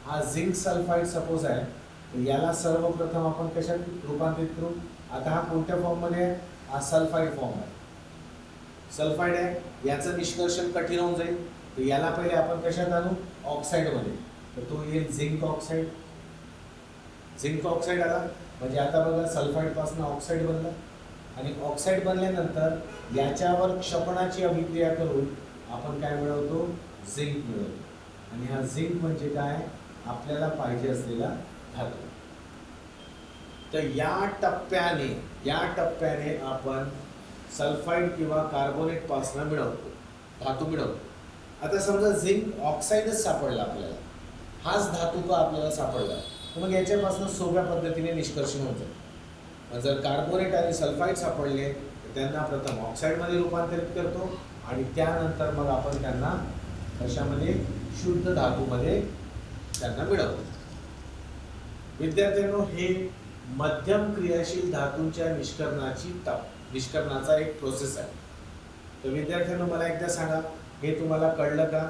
Speaker 1: हा झिंक सल्फाईड सपोज आहे, तर याला सर्वप्रथम आपण कशात रूपांतरित करू. आता हा कोणत्या फॉर्ममध्ये आहे, हा सल्फाईड फॉर्म आहे. सल्फाईड आहे, याचं निष्कर्षण कठीण होऊन जाईल, तर याला पहिले आपण कशात आणू, ऑक्साईडमध्ये, तर तो येईल झिंक ऑक्साईड आला. म्हणजे आता बघा सल्फाईडपासून ऑक्साईड बनलं आणि ऑक्साईड बनल्यानंतर याच्यावर क्षपणाची अभिक्रिया करून आपण काय मिळवतो, झिंक मिळवतो. आणि हा झिंक म्हणजे काय, आपल्याला पाहिजे असलेला धातू. तर या टप्प्याने आपण सल्फाईड किंवा कार्बोनेट पासून मिळवतो, धातू मिळवतो. आता समजा झिंक ऑक्साईडच सापडला आपल्याला, हाच धातू का आपल्याला सापडला, तर मग याच्यापासून सोप्या पद्धतीने निष्कर्षण होतं. जर कार्बोनेट आणि सल्फाईड सापडले तर त्यांना प्रथम ऑक्साईडमध्ये रूपांतरित करतो आणि त्यानंतर मग आपण त्यांना कशामध्ये, शुद्ध धातूमध्ये त्यांना मिळवतो. विद्यार्थ्यांनो, हे मध्यम क्रियाशील धातूंच्या निष्करणाचा एक प्रोसेस आहे. तर विद्यार्थ्यांनो मला एकदा सांगा, हे तुम्हाला कळलं का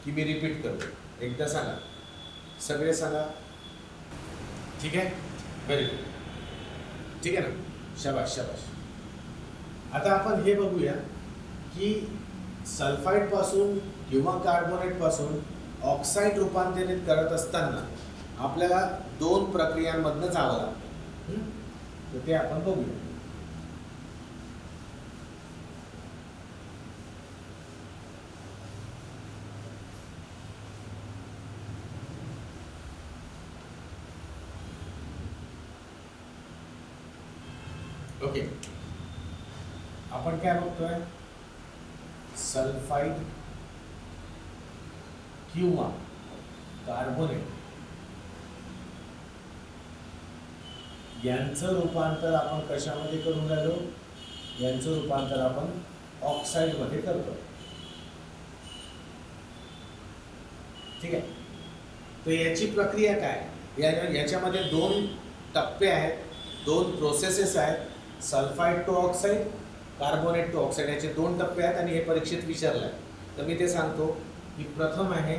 Speaker 1: की मी रिपीट करतो, एकदा सांगा, सगळे सांगा. ठीक आहे, व्हेरी गुड, ठीक आहे ना, शाबाश. आता आपण हे बघूया की सल्फाईड पासून किंवा कार्बोनेट पासून ऑक्साईड रूपांतरित करत असताना आपल्याला 2 प्रक्रियांमधनं जावं लागतं. तर ते आपण बघूया. ओके, आपण काय बघतोय, सल्फाईड किंवा कार्बोनेट यांचं रूपांतर आपण कशामध्ये करून राहिलो, यांचं रूपांतर आपण ऑक्साईडमध्ये करतो. ठीक आहे, तर याची प्रक्रिया काय, याच्यामध्ये 2 टप्पे आहेत, 2 प्रोसेसेस आहेत. Sulphide to oxide, carbonate to oxide, याचे 2 टप्पे आहेत आणि हे परीक्षेत विचारलं आहे. तर मी ते सांगतो की प्रथम आहे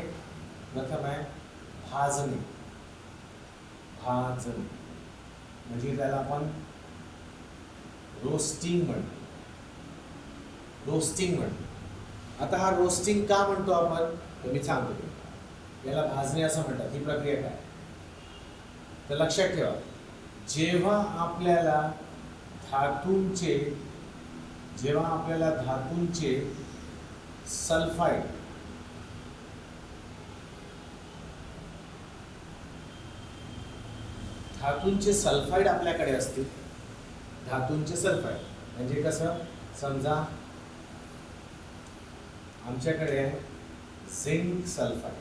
Speaker 1: भाजणी. म्हणजे त्याला आपण रोस्टिंग म्हणतो. आता हा रोस्टिंग का म्हणतो आपण, तर मी सांगतो. याला भाजणे असं म्हणतात. ही प्रक्रिया काय, तर लक्षात ठेवा, जेव्हा आपल्याला धातूंचे सल्फाईड आपल्याकडे असतील, धातूंचे सल्फाईड म्हणजे कसं, समजा आमच्याकडे आहे झिंक सल्फाईड,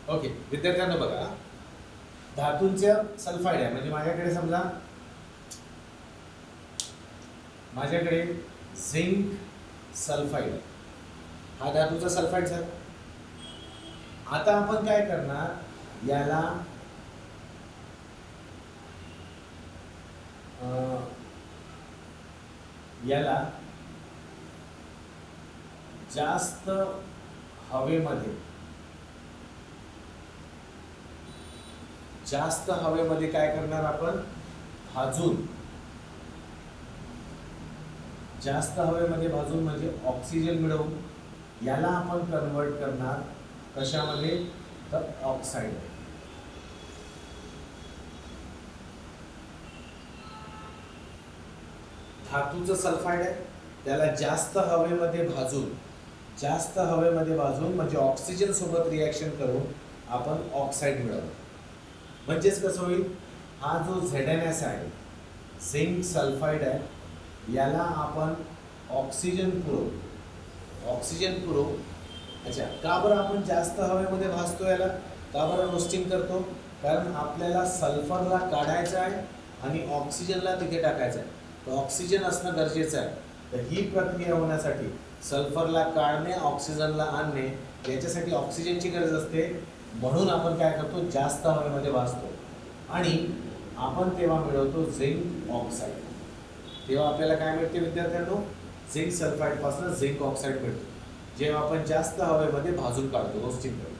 Speaker 1: ओके. विद्यार्थ्यांना बघा, धातूंचे सल्फाईड आहे, म्हणजे माझ्याकडे झिंक सल्फाईड, हा धातूचा सल्फाईड झाला. आता आपण काय करणार, याला जास्त हवेमध्ये काय करणार आपण, भाजून, जास्त हवेमध्ये भाजून म्हणजे ऑक्सिजन मिळवून याला आपण कन्वर्ट करणार कशामध्ये, तर ऑक्साईड. धातूचं सल्फाईड आहे, त्याला जास्त हवेमध्ये भाजून म्हणजे ऑक्सिजन सोबत रिॲक्शन करून आपण ऑक्साईड मिळवू. म्हणजेच कसं होईल, हा जो ZnS आहे, झिंक सल्फाईड आहे, याला आपण ऑक्सिजन पुरवू. अच्छा, का बरं आपण जास्त हवेमध्ये भाजतो याला, का बरं रोस्टिंग करतो, कारण आपल्याला सल्फरला काढायचं आहे आणि ऑक्सिजनला तिथे टाकायचं आहे. तर ऑक्सिजन असणं गरजेचं आहे. तर ही प्रक्रिया होण्यासाठी सल्फरला काढणे, ऑक्सिजनला आणणे, याच्यासाठी ऑक्सिजनची गरज असते. म्हणून आपण काय करतो, जास्त हवेमध्ये भाजतो आणि आपण तेव्हा मिळवतो झिंक ऑक्साईड. तेव्हा आपल्याला काय मिळते विद्यार्थ्यांनो, झिंक सल्फाईडपासून झिंक ऑक्साईड मिळतो, जेव्हा आपण जास्त हवेमध्ये भाजून काढतो, रोस्टिंग करतो.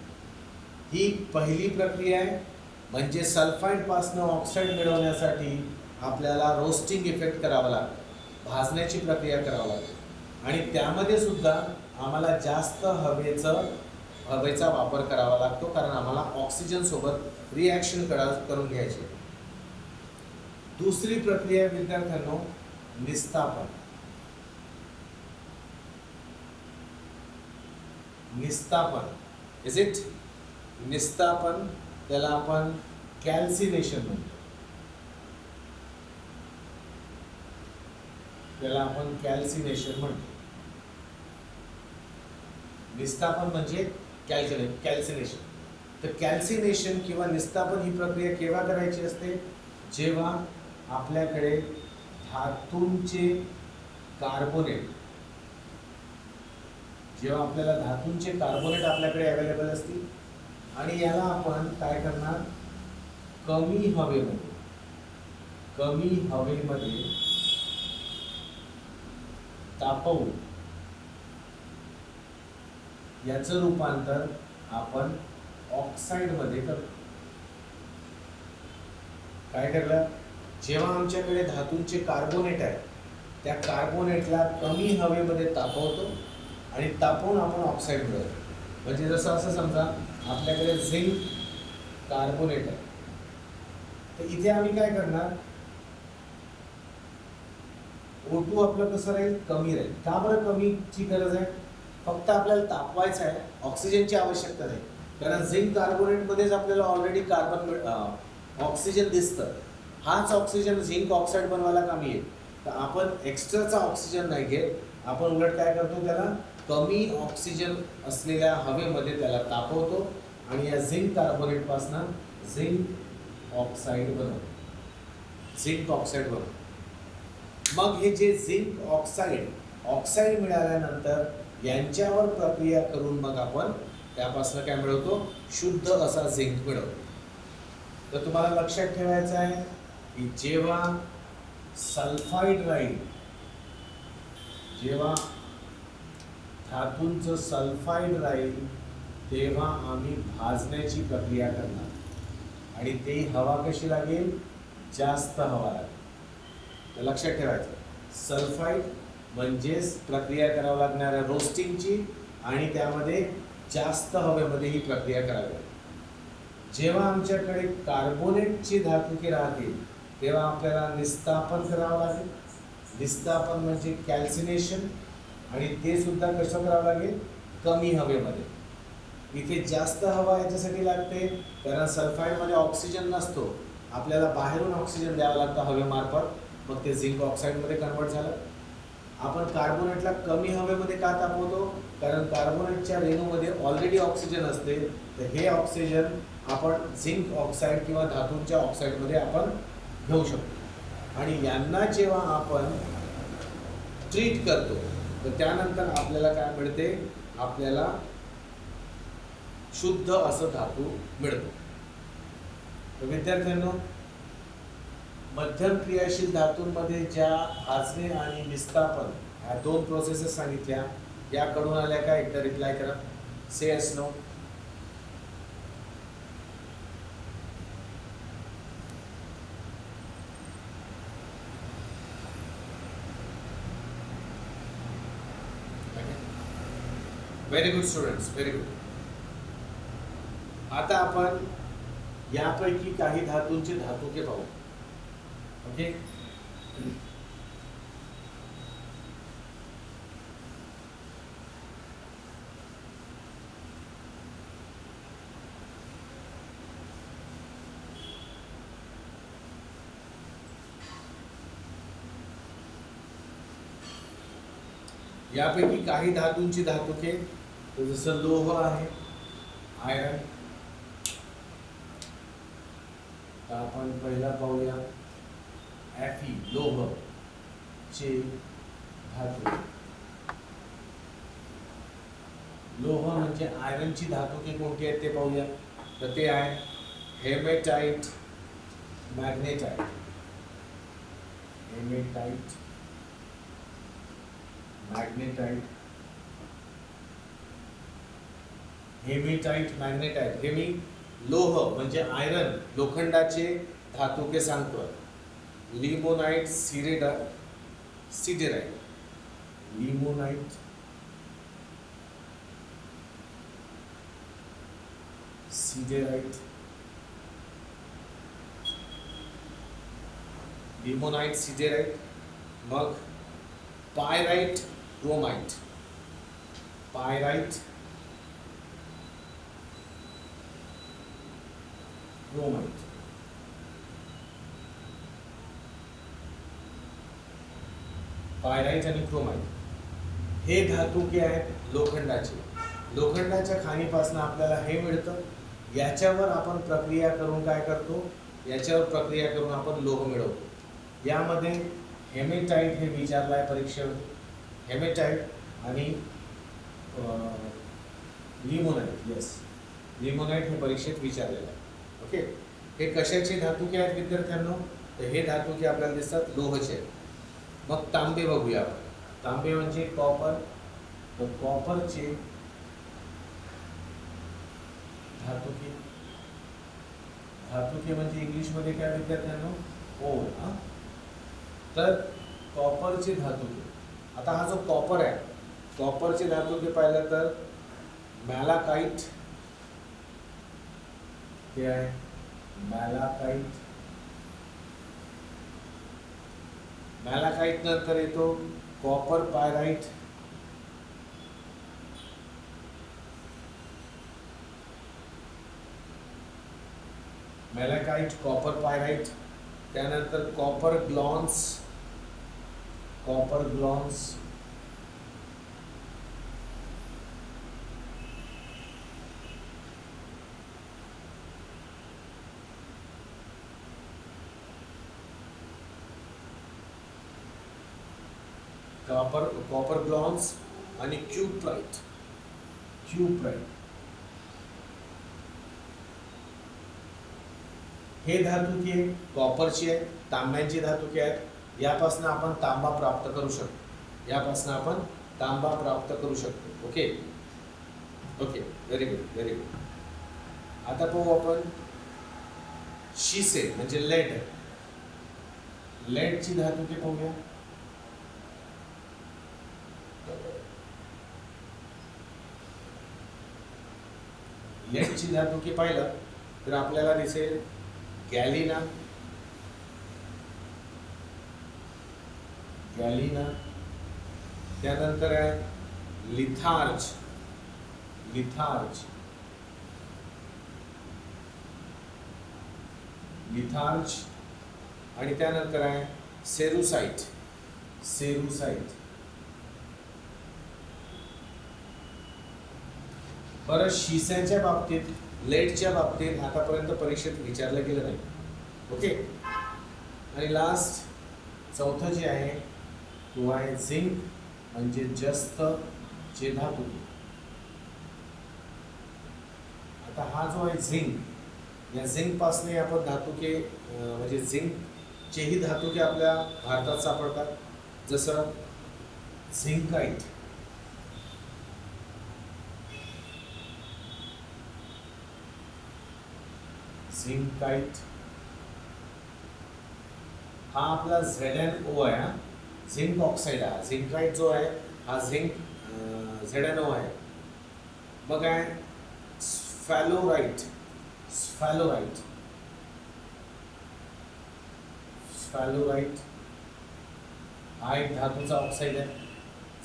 Speaker 1: ही पहिली प्रक्रिया आहे. म्हणजे सल्फाईडपासून ऑक्साईड मिळवण्यासाठी आपल्याला रोस्टिंग इफेक्ट करावा लागतो, भाजण्याची प्रक्रिया करावी लागते. आणि त्यामध्ये सुद्धा आम्हाला जास्त हवेचा वापर करावा लागतो, कारण आम्हाला ऑक्सिजन सोबत रिॲक्शन करून घ्यायची. दुसरी प्रक्रिया विद्यार्थ्यांनो, निस्तापन. इज इट निस्तापन, त्याला आपण कॅल्सिनेशन म्हणतो. निस्तापन म्हणजे कॅल्सिनेशन. तर कॅल्सिनेशन किंवा निस्तापन ही प्रक्रिया केव्हा करायची असते, जेव्हा आपल्याकडे धातूंचे कार्बोनेट आपल्याकडे अवेलेबल असतील आणि याला आपण काय करणार, कमी हवेमध्ये तापवून याचं रूपांतर आपण ऑक्साईडमध्ये करतो. काय करलं, जेव्हा आमच्याकडे धातूंचे कार्बोनेट आहे, त्या कार्बोनेटला कमी हवेमध्ये तापवतो आणि तापवून आपण ऑक्साईड मिळवतो. म्हणजे जसं असं समजा आपल्याकडे झिंक कार्बोनेट आहे, तर इथे आम्ही काय करणार, O2 आपलं कसं राहील, कमी राहील. का बरं कमीची गरज आहे, फक्त आपल्याला तापवायचं आहे, ऑक्सिजनची आवश्यकता नाही. कारण झिंक कार्बोनेटमध्येच आपल्याला ऑलरेडी ऑक्सिजन दिसतं. हाच ऑक्सिजन झिंक ऑक्साईड बनवायला कमी आहे. तर आपण एक्स्ट्राचा ऑक्सिजन नाही घेत, आपण उलट काय करतो, त्याला कमी ऑक्सिजन असलेल्या हवेमध्ये त्याला तापवतो आणि या झिंक कार्बोनेटपासून झिंक ऑक्साईड बनवतो. मग हे जे झिंक ऑक्साईड मिळाल्यानंतर यांच्यावर प्रक्रिया करून मग आपण त्यापासून काय मिळवतो, शुद्ध असा झिंक मिळवतो. तर तुम्हाला लक्षात ठेवायचं आहे की जेव्हा धातूंचं सल्फाईड राहील, तेव्हा आम्ही भाजण्याची प्रक्रिया करणार आणि ते हवा कशी लागेल, जास्त हवा लागेल. तर लक्षात ठेवायचं, सल्फाईड म्हणजेच प्रक्रिया करावी लागणाऱ्या रोस्टिंगची आणि त्यामध्ये जास्त हवेमध्ये ही प्रक्रिया करावी लागेल. जेव्हा आमच्याकडे कार्बोनेटची धातुके राहतील, तेव्हा आपल्याला निस्तापन करावं लागेल. निस्तापन म्हणजे कॅल्सिनेशन, आणि ते सुद्धा कसं करावं लागेल, कमी हवेमध्ये. इथे जास्त हवा याच्यासाठी लागते कारण सल्फाईडमध्ये ऑक्सिजन नसतो, आपल्याला बाहेरून ऑक्सिजन द्यावं लागतं हवेमार्फत, मग ते झिंक ऑक्साईडमध्ये कन्वर्ट झालं. आपण कार्बोनेटला कमी हवेमध्ये का तापवतो, कारण कार्बोनेटच्या रेणूमध्ये ऑलरेडी ऑक्सिजन असते. तर हे ऑक्सिजन आपण झिंक ऑक्साईड किंवा धातूंच्या ऑक्साईडमध्ये आपण घेऊ शकतो आणि यांना जेव्हा आपण ट्रीट करतो, तर त्यानंतर आपल्याला काय मिळते, आपल्याला शुद्ध असं धातू मिळतो. तर विद्यार्थ्यांनो, मध्यम क्रियाशील धातूंमध्ये ज्या भाजणे आणि निस्तापन ह्या दोन प्रोसेसेस सांगितल्या, याकडून आल्या का एकदा रिप्लाय करा. Say yes no. Very good students, very good. आता आपण यापैकी काही धातूंचे धातुके पाहू. ओके. यापैकी काही धातूंची धातुके, जसं लोह आहे, आयरन. तर आपण पहिला पाहूया Fe, लोह चे धातू. लोह म्हणजे आयरनची धातुके कोणती आहेत ते पाहूया. तर ते आहे hematite, magnetite. Hematite, magnetite. Hematite, magnetite. हे मी लोह म्हणजे आयरन, लोखंडाचे धातुके सांगतो. Limonite, siderite. Limonite, siderite. Limonite, siderite. मग pyrite, chromite. Pyrite, chromite. Pyrite आणि क्रोमाइट हे धातुके आहेत लोखंडाचे. लोखंडाच्या खाणीपासून आपल्याला हे मिळतं. याच्यावर आपण प्रक्रिया करून काय करतो, याच्यावर प्रक्रिया करून आपण लोह मिळवतो. यामध्ये हेमेटाइट हे विचारलं आहे परीक्षेमध्ये. हेमेटाइट आणि लिमोनाइट. येस, लिमोनाइट हे परीक्षेत विचारलेलं आहे. ओके. हे कशाचे धातुके आहेत विद्यार्थ्यांनो, तर हे धातुके आपल्याला दिसतात लोहचे आहेत. मग तांबे बघूया आपण. तांबे म्हणजे कॉपर. तर कॉपरचे धातुके. धातुके म्हणजे इंग्लिशमध्ये काय विद्यार्थ्यांनो, ओर. तर कॉपरचे धातुके. आता हा जो कॉपर आहे, कॉपरचे धातुके पाहिलं तर मॅलाकाइट हे आहे. मॅलाकाइट. मॅलाकाइट नंतर येतो copper pyrite. Malachite, copper pyrite. त्यानंतर copper glance. Copper glance. Copper glance आणि क्यूप्राइट. क्यूप्राइट हे धातुके कॉपरचे आहेत, तांब्याचे धातुके आहेत. यापासून आपण तांबा प्राप्त करू शकतो. यापासून आपण तांबा प्राप्त करू शकतो. Okay. Okay, very good, very good. आता पाहू आपण शिसे म्हणजे लेड. लेडची धातुके पाहूया. लेडची धातुके पाहिलं तर आपल्याला दिसेल गॅलिना. गॅलिना. त्यानंतर आहे लिथार्ज. लिथार्ज. लिथार्ज. आणि त्यानंतर आहे सेरुसाइट. सेरुसाइट. बरं, शिस्याच्या बाबतीत, लेडच्या बाबतीत आतापर्यंत परीक्षेत विचारलं गेलं नाही. ओके. आणि लास्ट चौथं जे आहे तो आहे झिंक म्हणजे जस्त जे धातू. आता हा जो आहे झिंक, या झिंक पासून आपण धातुके म्हणजे झिंकचेही धातुके आपल्या भारतात सापडतात. जसं झिंकाईट. झिंकाइट हा आपला ZnO आहे. हा झिंक ऑक्साईड आहे. झिंकाइट जो आहे हा झिंक ZnO आहे. मग काय स्फॅलोराइट स्फॅलोराइट स्फॅलोराइट हा एक धातूचा ऑक्साईड आहे,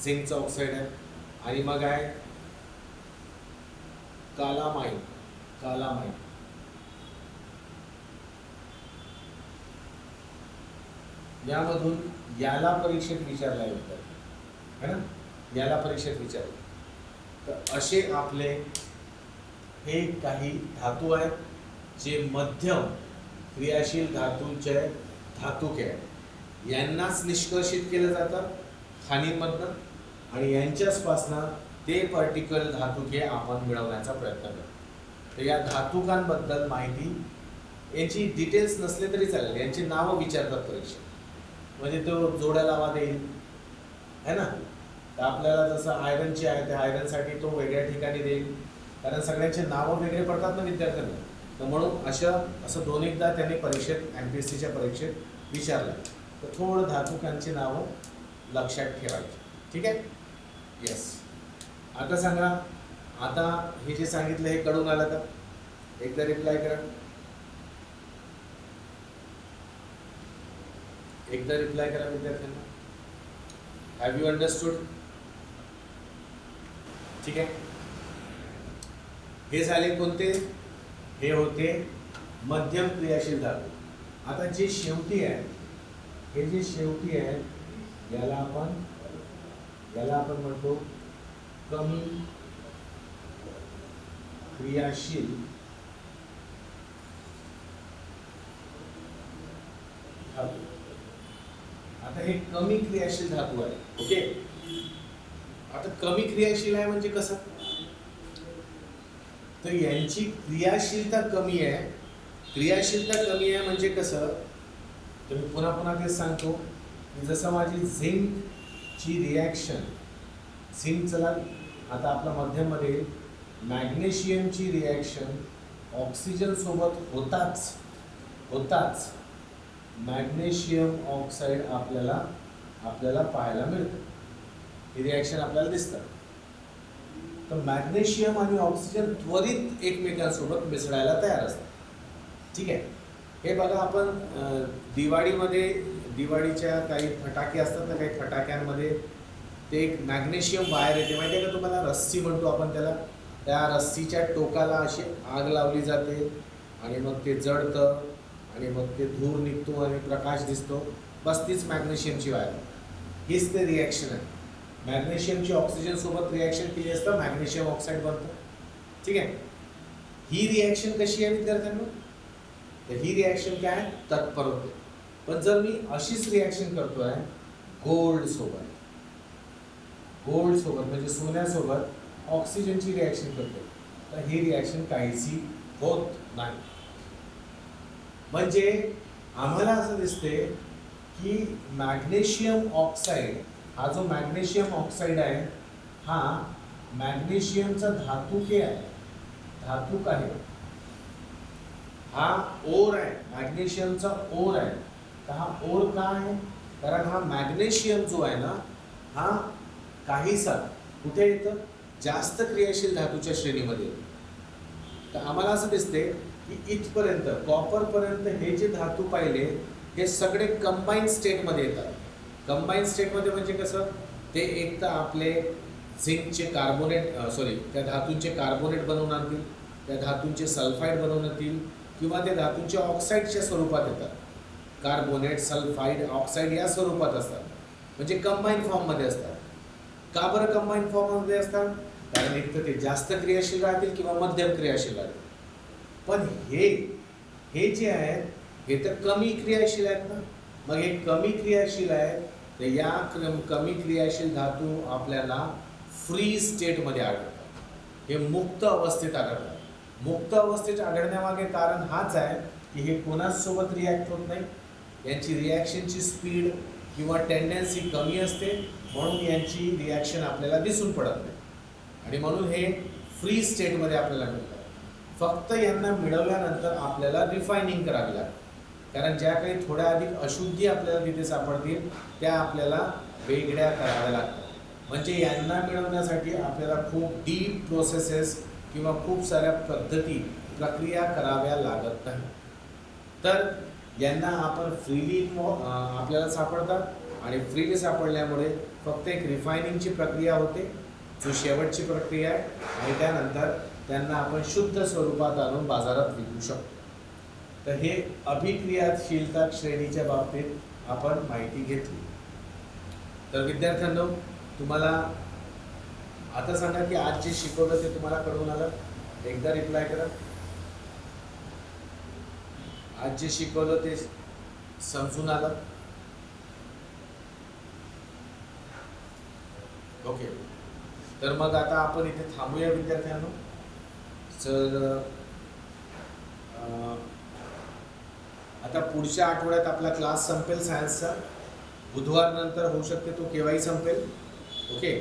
Speaker 1: झिंकचा ऑक्साईड आहे. आणि मग आहे कालामाइन कालामाइन यामधून याला परीक्षेत विचारला होतं है ना, याला परीक्षेत विचारलं. तर असे आपले हे काही धातू आहेत जे मध्यम क्रियाशील धातूंचे धातुके आहेत. यांनाच निष्कर्षित केलं जातं खाणींमधनं आणि यांच्याचपासनं ते पर्टिक्युलर धातुके आपण मिळवण्याचा प्रयत्न करतो. तर या धातुकांबद्दल माहिती यांची डिटेल्स नसले तरी चालेल, यांची नावं विचारतात परीक्षेत, म्हणजे तो जोड्या लावा देईल है ना. तर आपल्याला जसं आयरनची आहे त्या आयरनसाठी तो वेगळ्या ठिकाणी देईल, कारण सगळ्यांचे नावं वेगळे पडतात ना विद्यार्थ्यांना. तर म्हणून असं दोन एकदा त्यांनी परीक्षेत MPSCच्या परीक्षेत विचारलं. तर थोडं धातुकांची नावं लक्षात ठेवायची. ठीक आहे. येस. आता सांगा, आता हे जे सांगितलं हे कळून आलं का? एकदा रिप्लाय करा. एकदा रिप्लाय करा विद्यार्थ्यांना. Have you understood? ठीक आहे. हे झाले कोणते? हे होते मध्यम क्रियाशील धातू. आता जे शेवटी आहे, हे जे शेवटी आहे याला आपण म्हणतो कमी क्रियाशील धातू. आता हे कमी क्रियाशील धातू आहे. ओके. आता कमी क्रियाशील आहे म्हणजे कसं? तर यांची क्रियाशीलता कमी आहे. क्रियाशीलता कमी आहे म्हणजे कसं? तर मी पुन्हा तेच सांगतो की जसं माझी झिंकची रिॲक्शन, झिंक चला आता आपला मध्यममध्ये मॅग्नेशियमची रिॲक्शन ऑक्सिजन सोबत होताच मॅग्नेशियम ऑक्साईड आपल्याला पाहायला मिळतं. ही रिॲक्शन आपल्याला दिसतं. तर मॅग्नेशियम आणि ऑक्सिजन त्वरित एकमेकांसोबत मिसळायला तयार असतात. ठीक आहे. हे बघा, आपण दिवाळीच्या काही फटाके असतात ना, काही फटाक्यांमध्ये ते एक मॅग्नेशियम वायर येते, माहिती आहे का तुम्हाला? रस्सी म्हणतो आपण त्याला. त्या रस्सीच्या टोकाला अशी आग लावली जाते आणि मग ते जळतं आणि मग ते धूर निघतो आणि प्रकाश दिसतो. बस तीच मॅग्नेशियमची वायर. हीच ते रिॲक्शन आहे. मॅग्नेशियमची ऑक्सिजन सोबत रिॲक्शन केली असतं, मॅग्नेशियम ऑक्साईड बनतं. ठीक आहे. ही रिॲक्शन कशी आहे विद्यार्थ्यांना? तर ही रिॲक्शन काय आहे? तत्पर होते. पण जर मी अशीच रिॲक्शन करतोय गोल्ड सोबत म्हणजे सोन्यासोबत ऑक्सिजनची रिॲक्शन करतो, तर ही रिॲक्शन काहीशी होत नाही. म्हणजे आम्हाला असं दिसते की मॅग्नेशियम ऑक्साईड, हा जो मॅग्नेशियम ऑक्साईड आहे हा मॅग्नेशियमचा धातुक आहे. हा ओर आहे, मॅग्नेशियमचा ओर आहे. तर हा ओर का आहे? कारण हा मॅग्नेशियम जो आहे ना, हा काहीसा कुठे येतं? जास्त क्रियाशील धातूच्या श्रेणीमध्ये येतं. तर आम्हाला असं दिसते की इथपर्यंत कॉपरपर्यंत हे जे धातू पाहिले हे सगळे कंबाईन स्टेटमध्ये येतात. कंबाईन स्टेटमध्ये म्हणजे कसं? ते एक तर आपले झिंकचे त्या धातूंचे कार्बोनेट बनवून आणतील, त्या धातूंचे सल्फाईड बनवून आणतील, किंवा त्या धातूंच्या ऑक्साईडच्या स्वरूपात येतात. कार्बोनेट, सल्फाईड, ऑक्साईड या स्वरूपात असतात, म्हणजे कंबाईन फॉर्ममध्ये असतात. का बरं कंबाईन फॉर्ममध्ये असतात? कारण एक तर ते जास्त क्रियाशील राहतील किंवा मध्यम क्रियाशील राहतील. पण हे जे आहेत हे तर कमी क्रियाशील आहेत ना. मग हे कमी क्रियाशील आहेत, तर या कमी क्रियाशील धातू आपल्याला फ्री स्टेटमध्ये आढळतात. हे मुक्त अवस्थेत आढळतात. मुक्त अवस्थेत आढळण्यामागे कारण हाच आहे की हे कोणासोबत रिॲक्ट होत नाही, यांची रिॲक्शनची स्पीड किंवा टेंडन्सी कमी असते, म्हणून यांची रिॲक्शन आपल्याला दिसून पडत नाही आणि म्हणून हे फ्री स्टेटमध्ये आपल्याला मिळतात. फक्त यांना मिळवल्यानंतर आपल्याला रिफायनिंग करावी लागते, कारण ज्या काही थोड्या अधिक अशुद्धी आपल्याला तिथे सापडतील त्या आपल्याला वेगळ्या कराव्या लागतात. म्हणजे यांना मिळवण्यासाठी आपल्याला खूप डीप प्रोसेसेस किंवा खूप साऱ्या पद्धती प्रक्रिया कराव्या लागत नाही. तर यांना आपण फ्रीली आपल्याला सापडतात आणि फ्रीली सापडल्यामुळे फक्त एक रिफायनिंगची प्रक्रिया होते, जो शेवटची प्रक्रिया आहे, आणि त्यानंतर त्यांना आपण शुद्ध स्वरूपात आणून बाजारात विकू शकतो. तर हे अभिक्रियाशीलता श्रेणीच्या बाबतीत आपण माहिती घेतली. तर विद्यार्थ्यांनो, तुम्हाला आता सांगा की आज जे शिकवलं ते तुम्हाला कळून आलं? एकदा रिप्लाय करा. आज जे शिकवलं ते समजून आलं? ओके. तर मग आता आपण इथे थांबूया विद्यार्थ्यांनो. तर आता पुढच्या आठवड्यात आपला क्लास संपेल सायन्सचा. बुधवार नंतर होऊ शकते तो केव्हाही संपेल. ओके.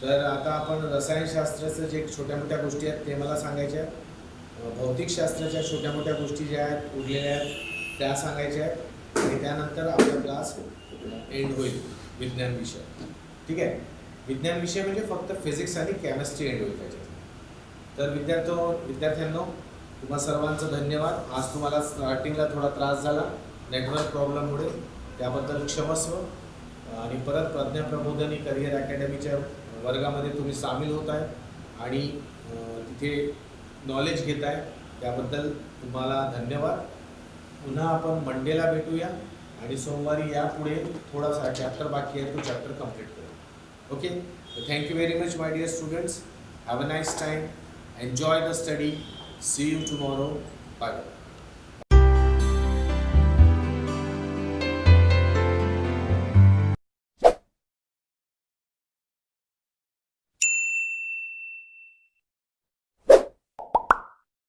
Speaker 1: तर आता आपण रसायनशास्त्राचं जे छोट्या मोठ्या गोष्टी आहेत ते मला सांगायच्या आहेत. भौतिकशास्त्राच्या छोट्या मोठ्या गोष्टी ज्या आहेत उरलेल्या आहेत त्या सांगायच्या आहेत, आणि त्यानंतर आपला क्लास एंड होईल विज्ञान विषय. ठीक आहे. विज्ञान विषय म्हणजे फक्त फिजिक्स आणि केमिस्ट्री एंड होईल त्याच्यात. तर विद्यार्थ्यांनो, तुम्हा सर्वांचं धन्यवाद. आज तुम्हाला स्टार्टिंगला थोडा त्रास झाला नेटवर्क प्रॉब्लेममुळे, त्याबद्दल क्षमस्व. आणि परत प्रज्ञा प्रबोधिनी करिअर अकॅडमीच्या वर्गामध्ये तुम्ही सामील होत आहे आणि तिथे नॉलेज घेत आहे, त्याबद्दल तुम्हाला धन्यवाद. पुन्हा आपण मंडेला भेटूया आणि सोमवारी यापुढे थोडासा चॅप्टर बाकी आहे तो चॅप्टर कंप्लीट करू. Okay. Thank you very much my dear students. Have a nice time. Enjoy the study. See you tomorrow. Bye.